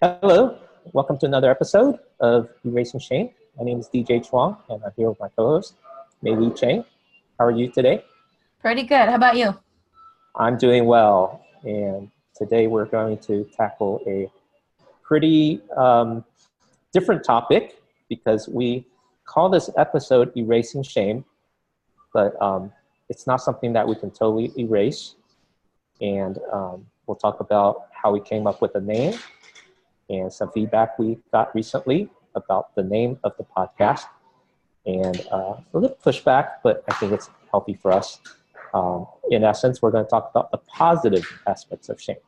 Hello, welcome to another episode of Erasing Shame. My name is DJ Chuang, and I'm here with my co-host, Maylee Chang. How are you today? Pretty good. How about you? I'm doing well, and today we're going to tackle a pretty different topic because we call this episode Erasing Shame, but it's not something that we can totally erase. And we'll talk about how we came up with the name and some feedback we got recently about the name of the podcast, and a little pushback, but I think it's healthy for us. In essence, we're going to talk about the positive aspects of shame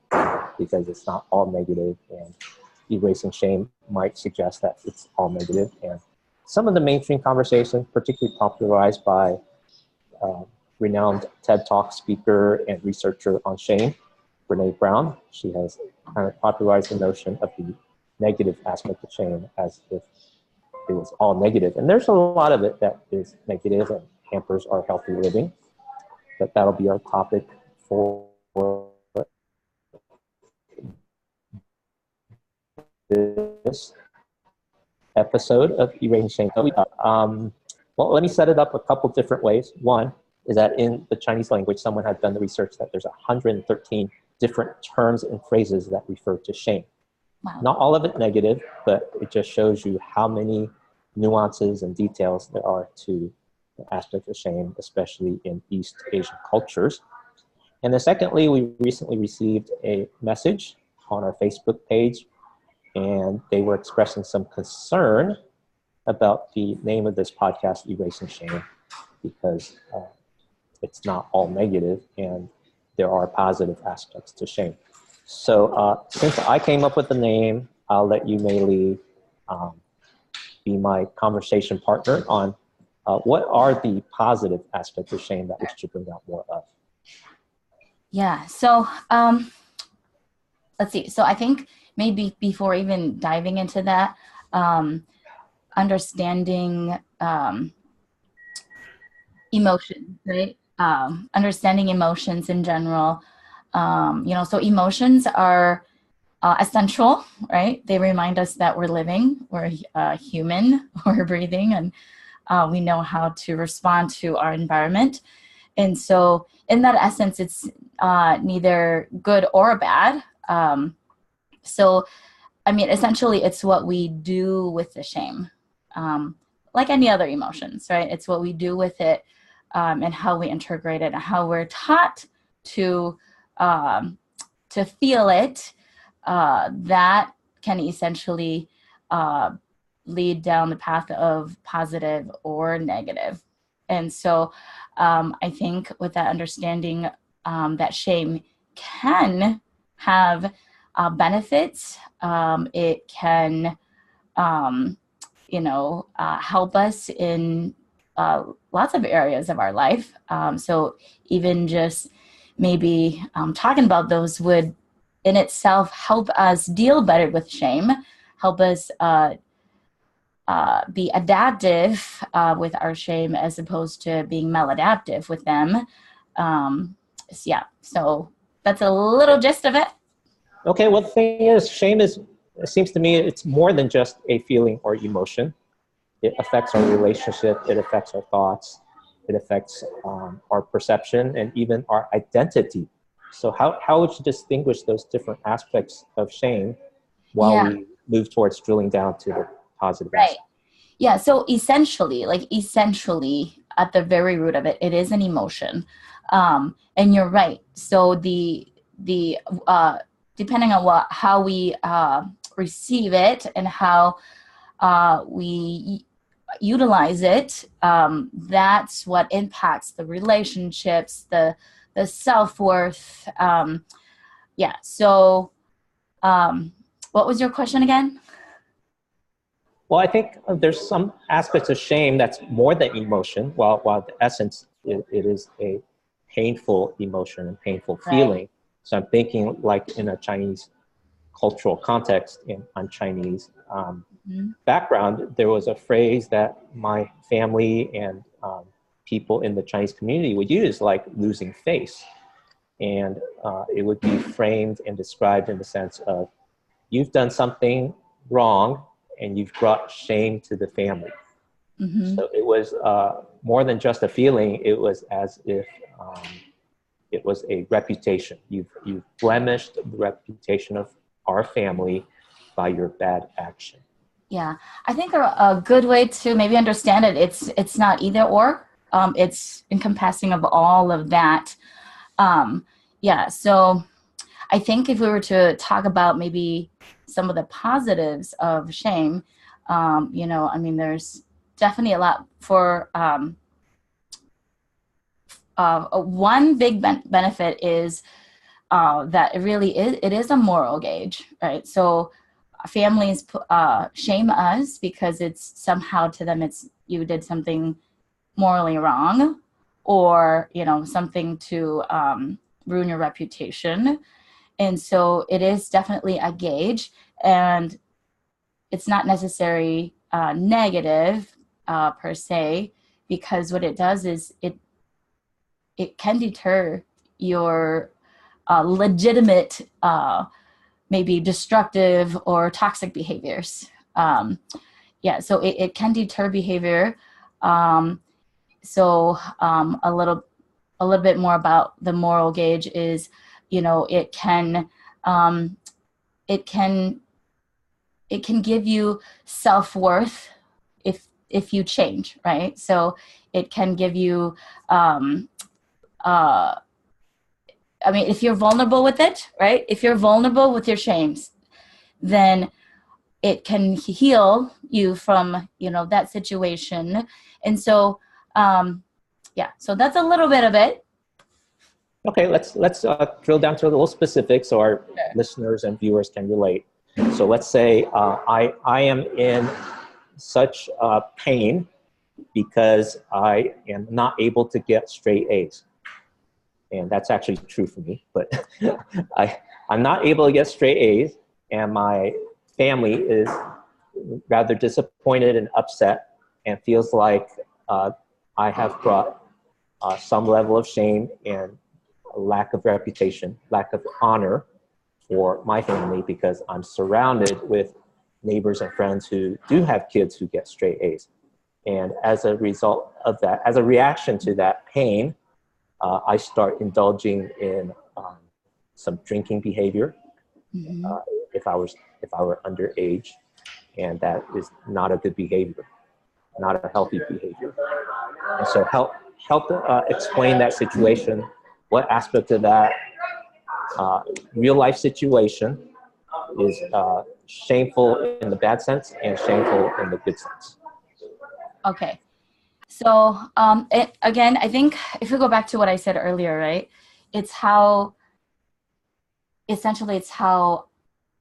because it's not all negative, and erasing shame might suggest that it's all negative. And some of the mainstream conversation, particularly popularized by renowned TED Talk speaker and researcher on shame, Brene Brown. She has kind of popularized the notion of the negative aspect of shame as if it was all negative. And there's a lot of it that is negative and hampers our healthy living. But that'll be our topic for this episode of Erasing Shame. Well, let me set it up a couple different ways. One is that in the Chinese language, someone had done the research that there's 113 different terms and phrases that refer to shame. Wow. Not all of it negative, but it just shows you how many nuances and details there are to the aspect of shame, especially in East Asian cultures. And then secondly, we recently received a message on our Facebook page, and they were expressing some concern about the name of this podcast, Erasing Shame, because it's not all negative and there are positive aspects to shame. So since I came up with the name, I'll let you, Maylee, be my conversation partner on what are the positive aspects of shame that we should bring out more of. Yeah. So let's see. So I think maybe before even diving into that, understanding emotion, right? Understanding emotions in general. So emotions are essential, right? They remind us that we're living, we're human, we're breathing, and we know how to respond to our environment. And so in that essence, it's neither good or bad. Essentially, it's what we do with the shame, like any other emotions, right? It's what we do with it and how we integrate it and how we're taught to feel it. That can essentially lead down the path of positive or negative. And so I think with that understanding that shame can have benefits, it can, help us in lots of areas of our life. So even just maybe talking about those would in itself help us deal better with shame, help us be adaptive with our shame as opposed to being maladaptive with them. So that's a little gist of it. Okay, well, the thing is, shame is, it seems to me, it's more than just a feeling or emotion. It affects our relationship, it affects our thoughts, it affects our perception and even our identity. So how would you distinguish those different aspects of shame while we move towards drilling down to the positive aspect? Yeah, so essentially at the very root of it, it is an emotion. And you're right. So the depending on how we receive it and how we utilize it, that's what impacts the relationships, the self-worth. So what was your question again? Well, I think there's some aspects of shame that's more than emotion, while the essence, it is a painful emotion and painful feeling. Right. So I'm thinking like in a Chinese cultural context, on Chinese background, there was a phrase that my family and people in the Chinese community would use, like losing face. And it would be framed and described in the sense of you've done something wrong and you've brought shame to the family. So it was more than just a feeling. It was as if it was a reputation. You've blemished the reputation of our family by your bad action. Yeah, I think a good way to maybe understand it, it's not either or. It's encompassing of all of that. Yeah, so I think if we were to talk about maybe some of the positives of shame, you know, I mean, there's definitely a lot for one big benefit is that it is a moral gauge, right? So families shame us because it's somehow to them you did something morally wrong, or you know, something to ruin your reputation. And so it is definitely a gauge, and it's not necessarily negative per se, because what it does is it can deter your legitimate maybe destructive or toxic behaviors. Yeah, so it can deter behavior. So a little bit more about the moral gauge is, you know, it can give you self-worth if you change, right? So it can give you I mean, if you're vulnerable with it, right? If you're vulnerable with your shames, then it can heal you from, you know, that situation. And so, yeah, so that's a little bit of it. Okay, let's drill down to a little specific so our listeners and viewers can relate. So let's say I am in such pain because I am not able to get straight A's. And that's actually true for me, but I'm not able to get straight A's, and my family is rather disappointed and upset and feels like I have brought some level of shame and a lack of reputation, lack of honor for my family, because I'm surrounded with neighbors and friends who do have kids who get straight A's. And as a result of that, as a reaction to that pain, I start indulging in some drinking behavior. If I were underage, and that is not a good behavior, not a healthy behavior. And so help explain that situation. What aspect of that real life situation is shameful in the bad sense and shameful in the good sense? Okay. So again, I think if we go back to what I said earlier, right? It's how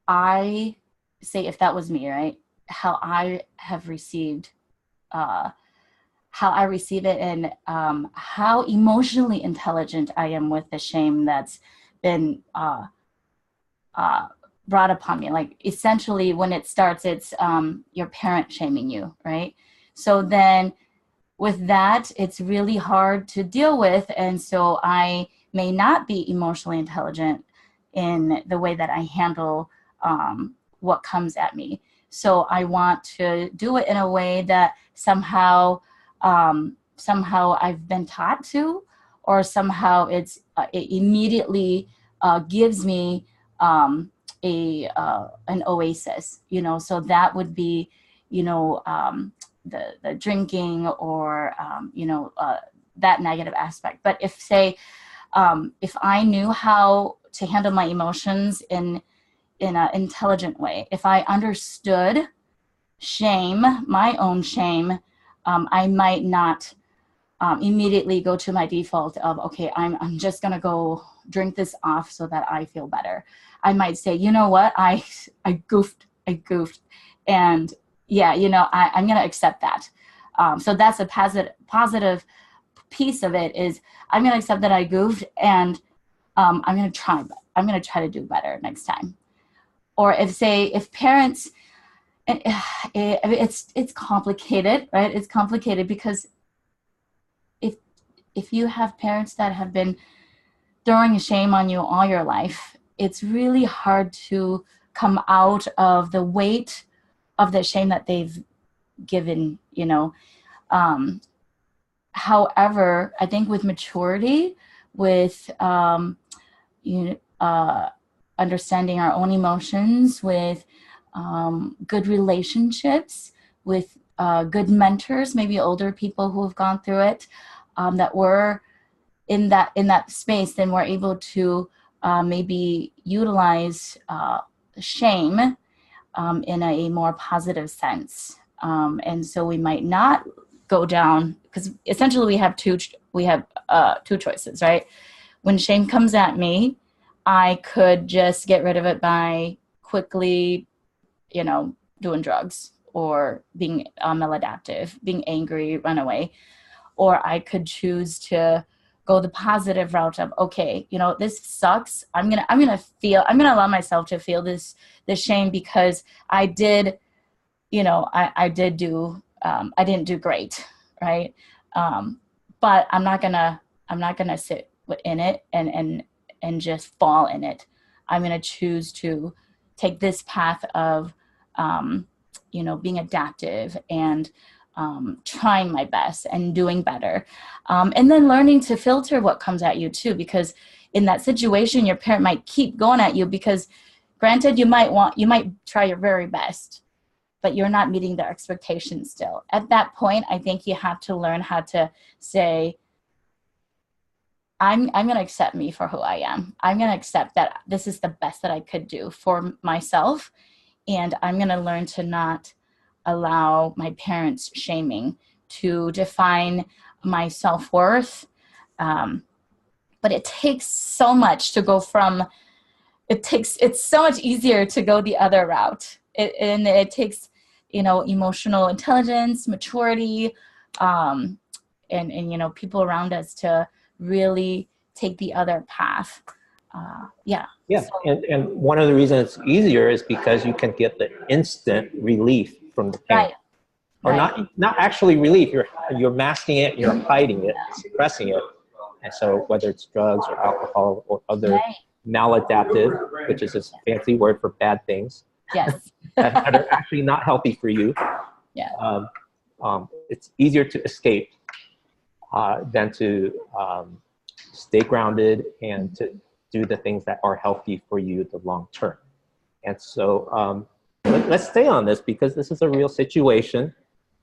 I say, if that was me, right? How I have received, how I receive it, and how emotionally intelligent I am with the shame that's been brought upon me. Like essentially when it starts, it's your parent shaming you, right? So then with that, it's really hard to deal with. And so I may not be emotionally intelligent in the way that I handle what comes at me. So I want to do it in a way that somehow I've been taught to, or somehow it immediately gives me an oasis, you know. So that would be, you know, the drinking, or that negative aspect. But if I knew how to handle my emotions in an intelligent way, if I understood shame, my own shame, I might not immediately go to my default of, okay, I'm just gonna go drink this off so that I feel better. I might say, you know what, I goofed, and yeah, you know, I'm gonna accept that. So that's a positive piece of it, is I'm gonna accept that I goofed, and I'm gonna try to do better next time. Or if parents, and it's complicated, right? It's complicated because if you have parents that have been throwing shame on you all your life, it's really hard to come out of the weight of the shame that they've given, however, I think with maturity, with understanding our own emotions, with good relationships, with good mentors, maybe older people who have gone through it, that were in that space, then we're able to maybe utilize shame in a more positive sense. And so we might not go down, because essentially we have two choices, right? When shame comes at me, I could just get rid of it by quickly, doing drugs or being maladaptive, being angry, run away. Or I could choose to go the positive route of, okay, this sucks. I'm gonna allow myself to feel this shame because I did, I didn't do great, right? But I'm not gonna sit in it and just fall in it. I'm gonna choose to take this path of, being adaptive and trying my best and doing better, and then learning to filter what comes at you too, because in that situation your parent might keep going at you because, granted, you might try your very best, but you're not meeting their expectations still. At that point, I think you have to learn how to say, I'm going to accept me for who I am. I'm going to accept that this is the best that I could do for myself, and I'm going to learn to not allow my parents' shaming to define my self-worth. But it takes so much to go from, it's so much easier to go the other route. It takes, emotional intelligence, maturity, and people around us to really take the other path. Yeah. So, and one of the reasons it's easier is because you can get the instant relief from the pain. Right. Or not actually relief. You're masking it, you're hiding it, suppressing it. And so whether it's drugs or alcohol or other maladaptive, which is a fancy word for bad things, yes, that are actually not healthy for you. Yeah. It's easier to escape than to stay grounded and to do the things that are healthy for you the long term. And so let's stay on this because this is a real situation,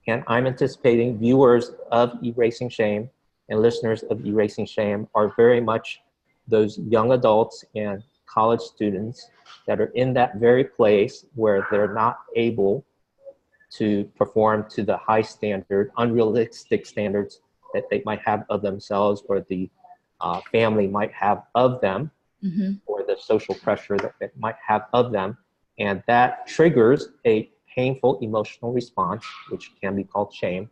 and I'm anticipating viewers of Erasing Shame and listeners of Erasing Shame are very much those young adults and college students that are in that very place where they're not able to perform to the high standard, unrealistic standards that they might have of themselves or the family might have of them, or the social pressure that they might have of them. And that triggers a painful emotional response, which can be called shame,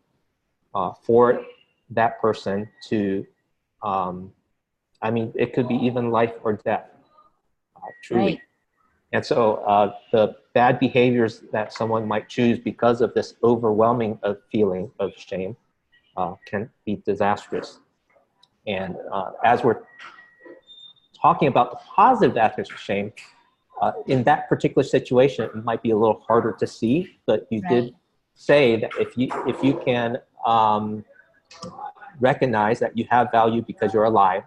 for that person to, it could be even life or death, truly. Right. And so the bad behaviors that someone might choose because of this overwhelming feeling of shame can be disastrous. And as we're talking about the positive aspects of shame, in that particular situation, it might be a little harder to see, but you did say that if you can recognize that you have value because you're alive,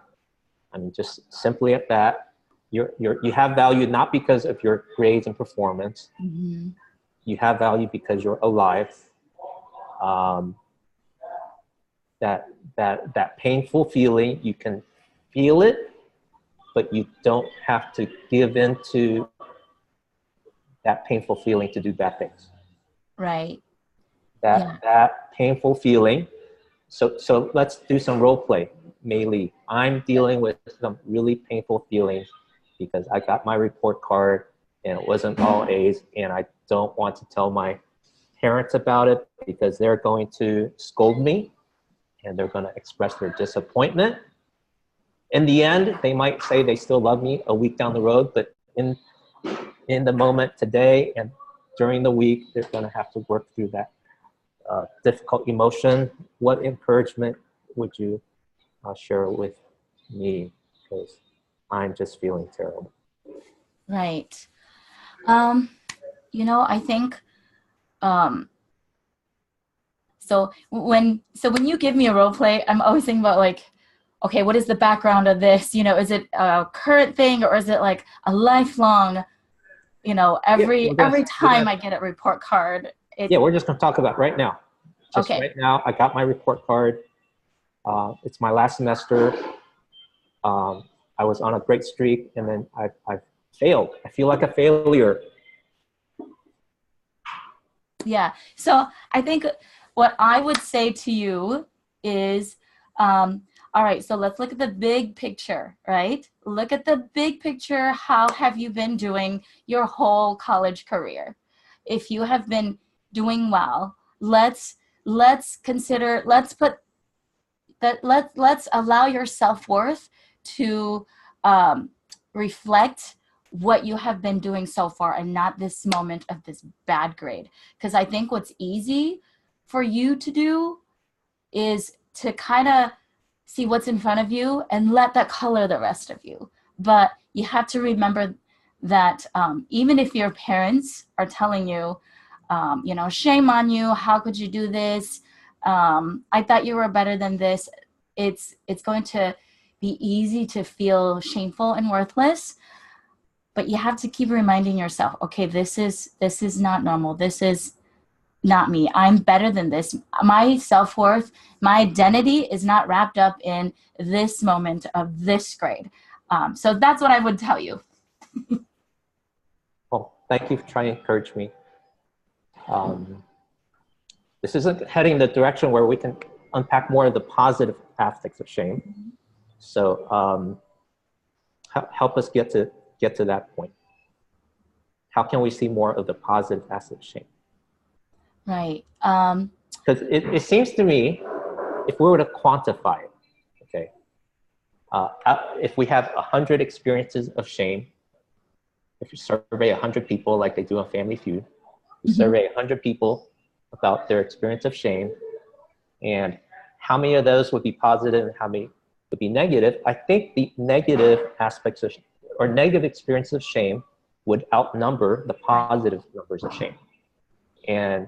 just simply at that, you have value not because of your grades and performance. You have value because you're alive. That painful feeling, you can feel it, but you don't have to give in to that painful feeling to do bad things. Right. That painful feeling. So let's do some role play. Maylee, I'm dealing with some really painful feelings because I got my report card and it wasn't all A's, and I don't want to tell my parents about it because they're going to scold me and they're going to express their disappointment. In the end, they might say they still love me a week down the road, but in the moment today and during the week, they're going to have to work through that difficult emotion. What encouragement would you share with me? Because I'm just feeling terrible. Right. Um, I think um, so when you give me a role play, I'm always thinking about like, okay, what is the background of this? Is it a current thing or is it like a lifelong? Yeah, Every time I get a report card, we're just gonna talk about right now. Just okay. right now, I got my report card. It's my last semester. I was on a great streak, and then I failed. I feel like a failure. Yeah. So I think what I would say to you is, all right, so let's look at the big picture, right? Look at the big picture. How have you been doing your whole college career? If you have been doing well, let's consider, let's put that, let's allow your self-worth to um, reflect what you have been doing so far and not this moment of this bad grade. Because I think what's easy for you to do is to kind of see what's in front of you and let that color the rest of you. But you have to remember that even if your parents are telling you, shame on you, how could you do this? I thought you were better than this. It's going to be easy to feel shameful and worthless, but you have to keep reminding yourself, okay, this is not normal. This is not me. I'm better than this. My self-worth, my identity is not wrapped up in this moment of this grade. So that's what I would tell you. Well, thank you for trying to encourage me. This isn't heading in the direction where we can unpack more of the positive aspects of shame. So help us get to that point. How can we see more of the positive aspects of shame? Right. Because it seems to me, if we were to quantify it, okay, if we have 100 experiences of shame, if you survey 100 people like they do on Family Feud, you survey 100 people about their experience of shame, and how many of those would be positive and how many would be negative, I think the negative aspects of, or negative experiences of shame would outnumber the positive numbers of shame. And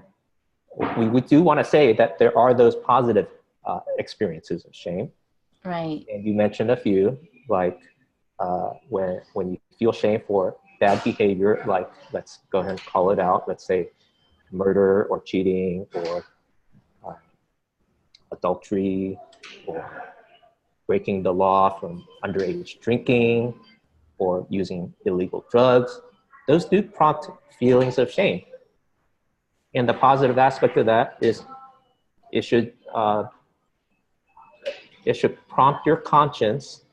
we do want to say that there are those positive experiences of shame. Right. And you mentioned a few, like when you feel shame for bad behavior, like let's go ahead and call it out. Let's say murder or cheating or adultery or breaking the law from underage drinking or using illegal drugs. Those do prompt feelings of shame. And the positive aspect of that is it should prompt your conscience,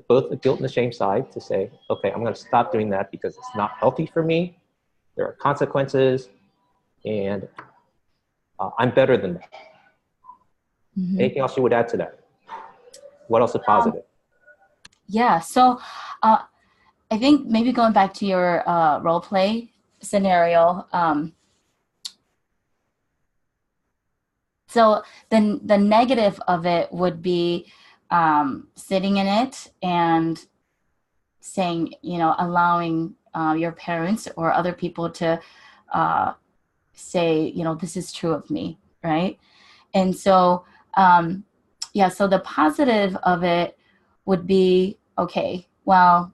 both the guilt and the shame side, to say, okay, I'm going to stop doing that because it's not healthy for me. There are consequences, and I'm better than that. Anything else you would add to that? What else is positive? Yeah. So I think maybe going back to your role play scenario. So the negative of it would be sitting in it and saying, allowing your parents or other people to say, this is true of me, right? And so, so the positive of it would be, okay, well,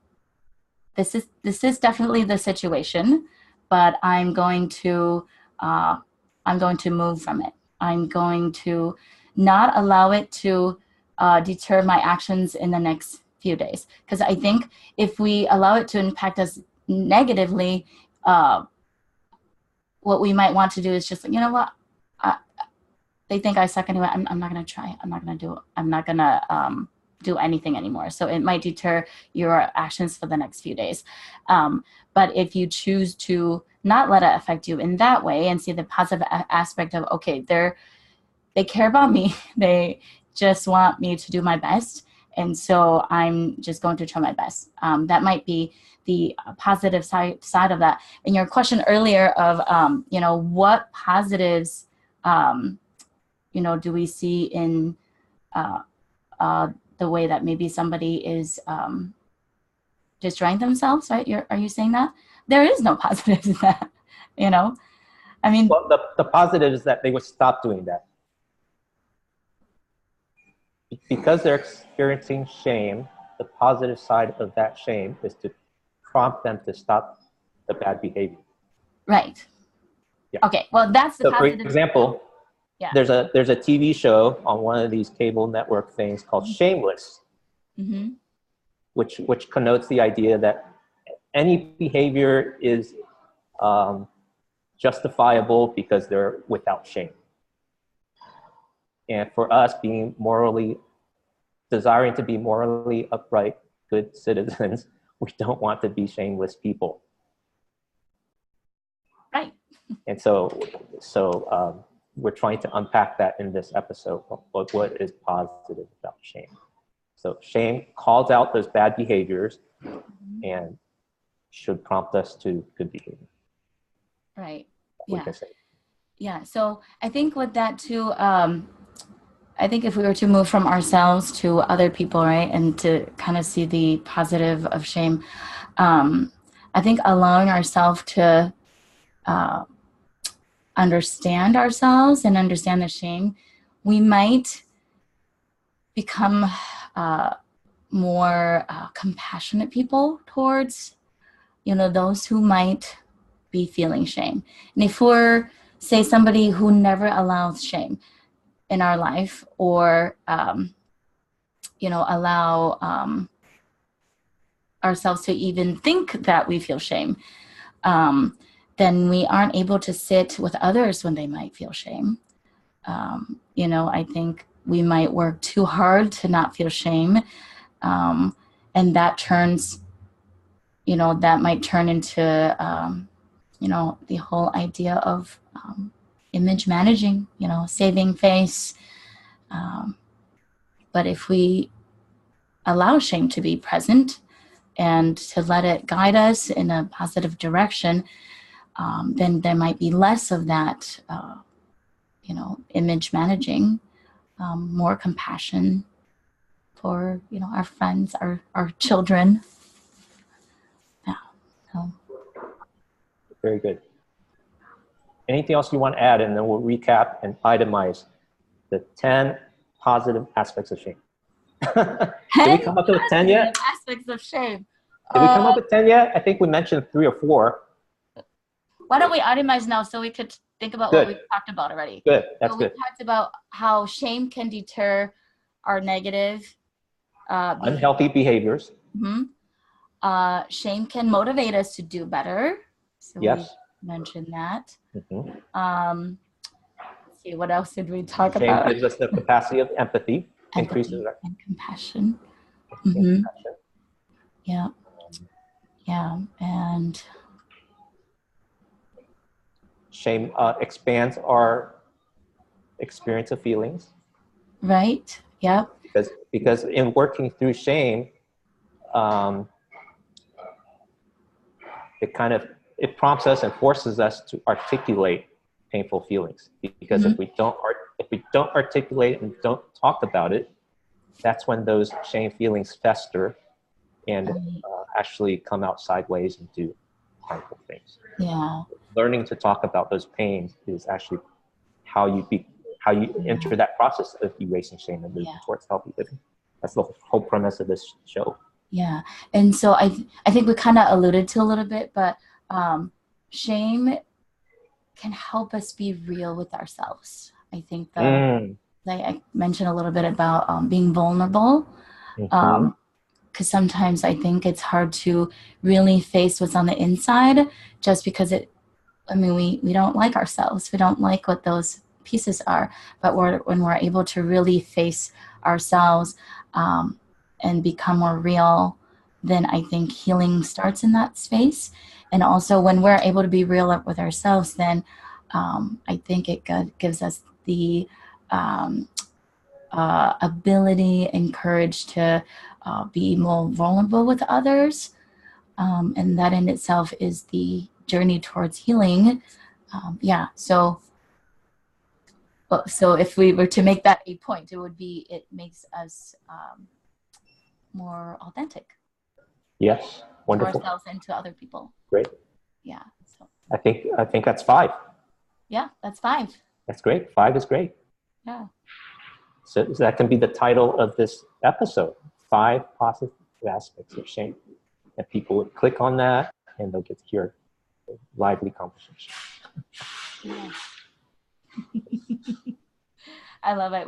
this is definitely the situation, but I'm going to move from it. I'm going to not allow it to deter my actions in the next few days. Because I think if we allow it to impact us negatively, what we might want to do is just, you know what, they think I suck anyway. I'm not going to try. I'm not going to do anything anymore. So it might deter your actions for the next few days. But if you choose to not let it affect you in that way and see the positive aspect of, okay, they care about me. They just want me to do my best. And so I'm just going to try my best. That might be the positive side of that. And your question earlier of, what positives, do we see in the way that maybe somebody is destroying themselves, right? Are you saying that? there is no positive in that, you know? I mean, Well, the positive is that they would stop doing that. Because they're experiencing shame, the positive side of that shame is to prompt them to stop the bad behavior. right. Yeah. Okay, well, that's the So, for positive. example, Yeah. there's a TV show on one of these cable network things called Shameless, Mm-hmm. which connotes the idea that any behavior is justifiable because they're without shame. And for us, desiring to be morally upright, good citizens, we don't want to be shameless people. Right. And so we're trying to unpack that in this episode. What is positive about shame? So shame calls out those bad behaviors and should prompt us to good behavior. Right. We Yeah. can say. Yeah. So I think with that too, I think if we were to move from ourselves to other people, right, and to kind of see the positive of shame, I think allowing ourselves to understand ourselves and understand the shame, we might become more compassionate people towards, those who might be feeling shame. And if we're, say, somebody who never allows shame in our life, or allow ourselves to even think that we feel shame, then we aren't able to sit with others when they might feel shame. I think we might work too hard to not feel shame, and that turns, that might turn into the whole idea of image managing, saving face. But if we allow shame to be present and to let it guide us in a positive direction, then there might be less of that, image managing, more compassion for, our friends, our children. Yeah. So. Very good. Anything else you want to add? And then we'll recap and itemize the 10 positive aspects of shame. Did we come up with 10 yet? Aspects of shame. Did we come up with 10 yet? I think we mentioned 3 or 4. Why don't we itemize now so we could think about what we've talked about already? Good. That's good. We talked about how shame can deter our negative unhealthy behaviors. Mm-hmm. Shame can motivate us to do better. So yes. We mentioned that. Mm-hmm. Let's see, what else did we talk about? Shame gives us the capacity of empathy. Increases our and compassion. Mm-hmm. Yeah. Yeah. And shame expands our experience of feelings. Right. Yep. Because in working through shame, it prompts us and forces us to articulate painful feelings. Because if we don't articulate and don't talk about it, that's when those shame feelings fester and actually come out sideways and do harmful things. Yeah. Learning to talk about those pains is actually how you enter that process of erasing shame and moving towards healthy living. That's the whole premise of this show. Yeah. And so I think we kind of alluded to a little bit, but shame can help us be real with ourselves. I think like I mentioned a little bit about being vulnerable. Because sometimes I think it's hard to really face what's on the inside just because we don't like ourselves. We don't like what those pieces are. But when we're able to really face ourselves and become more real, then I think healing starts in that space. And also when we're able to be real with ourselves, then I think it gives us the ability and courage to be more vulnerable with others. And that in itself is the journey towards healing. So if we were to make that a point, it makes us more authentic. Yes, wonderful. To ourselves and to other people. Great. Yeah. So I think that's 5. yeah, that's 5. That's great. 5 is great. Yeah. So that can be the title of this episode, 5 positive aspects of shame. And people would click on that and they'll get to hear a lively conversation. Yeah. I love it.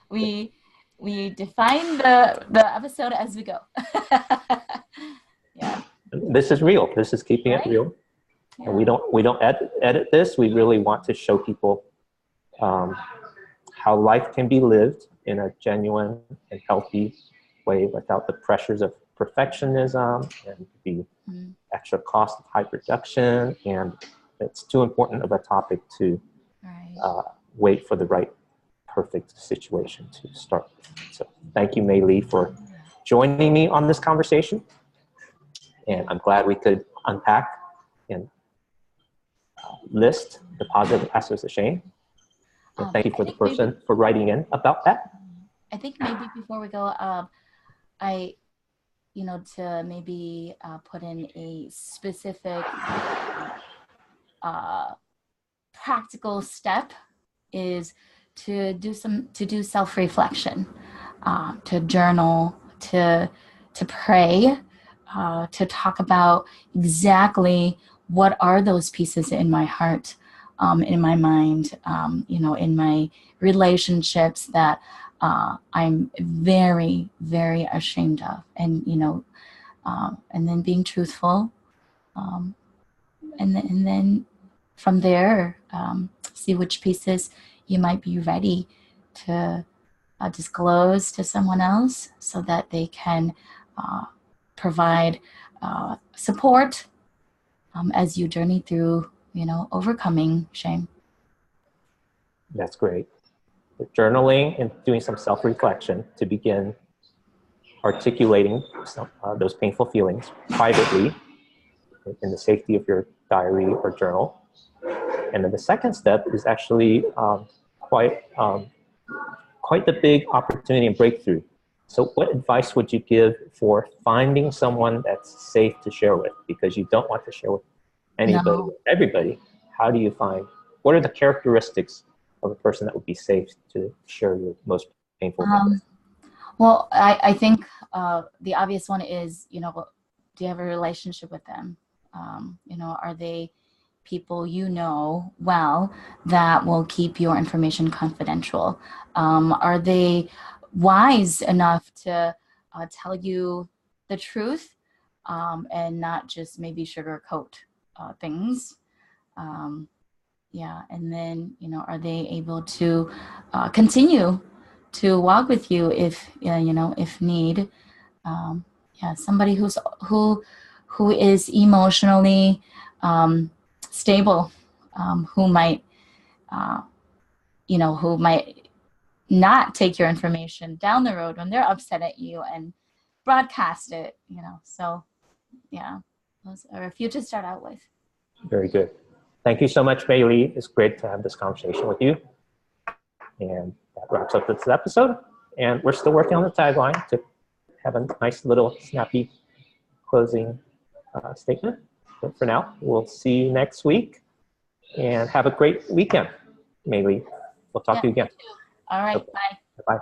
We define the episode as we go. Yeah. This is real. This is keeping it real. Yeah. And we don't edit this. We really want to show people how life can be lived in a genuine and healthy way without the pressures of perfectionism and the extra cost of high production. And it's too important of a topic to wait for the right perfect situation to start with. So thank you, Maylee, for joining me on this conversation. And I'm glad we could unpack and list the positive aspects of shame. And thank you for the person for writing in about that. I think maybe before we go, to maybe put in a specific practical step is to do self-reflection, to journal, to pray, to talk about exactly what are those pieces in my heart, in my mind, in my relationships that I'm very, very ashamed of, and then being truthful, and then from there, see which pieces you might be ready to disclose to someone else so that they can provide support as you journey through, overcoming shame. That's great. Journaling and doing some self-reflection to begin articulating those painful feelings privately in the safety of your diary or journal. And then the second step is actually quite the big opportunity and breakthrough. So what advice would you give for finding someone that's safe to share with? Because you don't want to share with anybody, everybody. How do you find, what are the characteristics of a person that would be safe to share your most painful moments? Well, I think the obvious one is, do you have a relationship with them? Are they people well that will keep your information confidential? Are they wise enough to tell you the truth and not just maybe sugarcoat things? And then, are they able to continue to walk with you if need? Somebody who is emotionally stable, who might not take your information down the road when they're upset at you and broadcast it. So those are a few to start out with. Very good. Thank you so much, Maylee. It's great to have this conversation with you. And that wraps up this episode. And we're still working on the tagline to have a nice little snappy closing statement. But for now, we'll see you next week. And have a great weekend, Maylee. We'll talk to you again. All right. Okay. Bye. Bye.